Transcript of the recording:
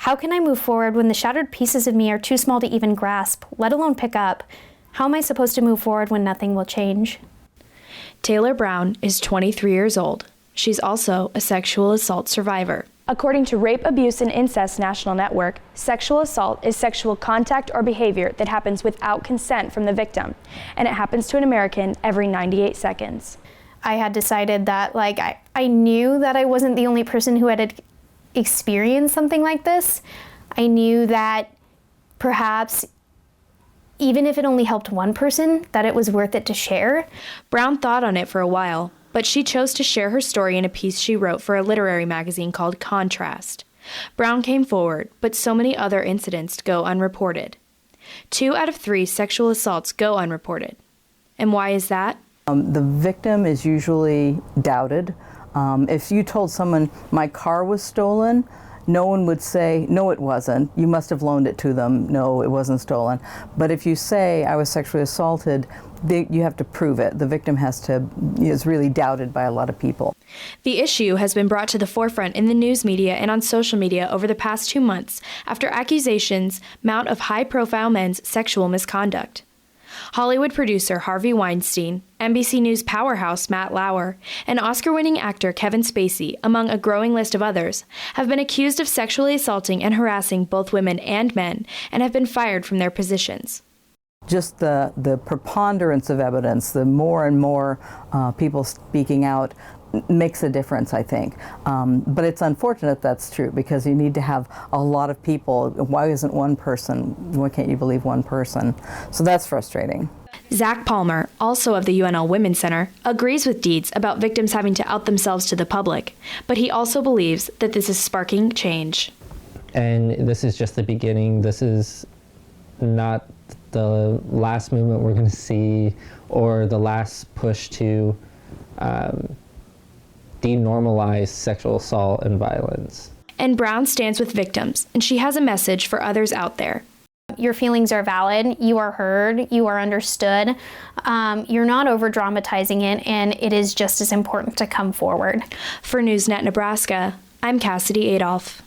How can I move forward when the shattered pieces of me are too small to even grasp, let alone pick up? How am I supposed to move forward when nothing will change? Taylor Brown is 23 years old. She's also a sexual assault survivor. According to Rape, Abuse, and Incest National Network, sexual assault is sexual contact or behavior that happens without consent from the victim, and it happens to an American every 98 seconds. I had decided that I knew that I wasn't the only person who had experienced something like this. I knew that perhaps even if it only helped one person, that it was worth it to share. Brown thought on it for a while, but she chose to share her story in a piece she wrote for a literary magazine called Contrast. Brown came forward, but so many other incidents go unreported. 2 out of 3 sexual assaults go unreported. And why is that? The victim is usually doubted. If you told someone, my car was stolen, no one would say, no, it wasn't. You must have loaned it to them. No, it wasn't stolen. But if you say, I was sexually assaulted, you have to prove it. The victim is really doubted by a lot of people. The issue has been brought to the forefront in the news media and on social media over the past 2 months after accusations mount of high-profile men's sexual misconduct. Hollywood producer Harvey Weinstein, NBC News powerhouse Matt Lauer, and Oscar-winning actor Kevin Spacey, among a growing list of others, have been accused of sexually assaulting and harassing both women and men and have been fired from their positions. Just the preponderance of evidence, the more and more people speaking out makes a difference, I think. But it's unfortunate that's true because you need to have a lot of people. Why isn't one person? Why can't you believe one person? So that's frustrating. Zach Palmer, also of the UNL Women's Center, agrees with Deeds about victims having to out themselves to the public, but he also believes that this is sparking change. And this is just the beginning. This is not the last movement we're going to see or the last push to denormalize sexual assault and violence. And Brown stands with victims, and she has a message for others out there. Your feelings are valid, you are heard, you are understood. You're not over-dramatizing it, and it is just as important to come forward. For NewsNet Nebraska, I'm Cassidy Adolf.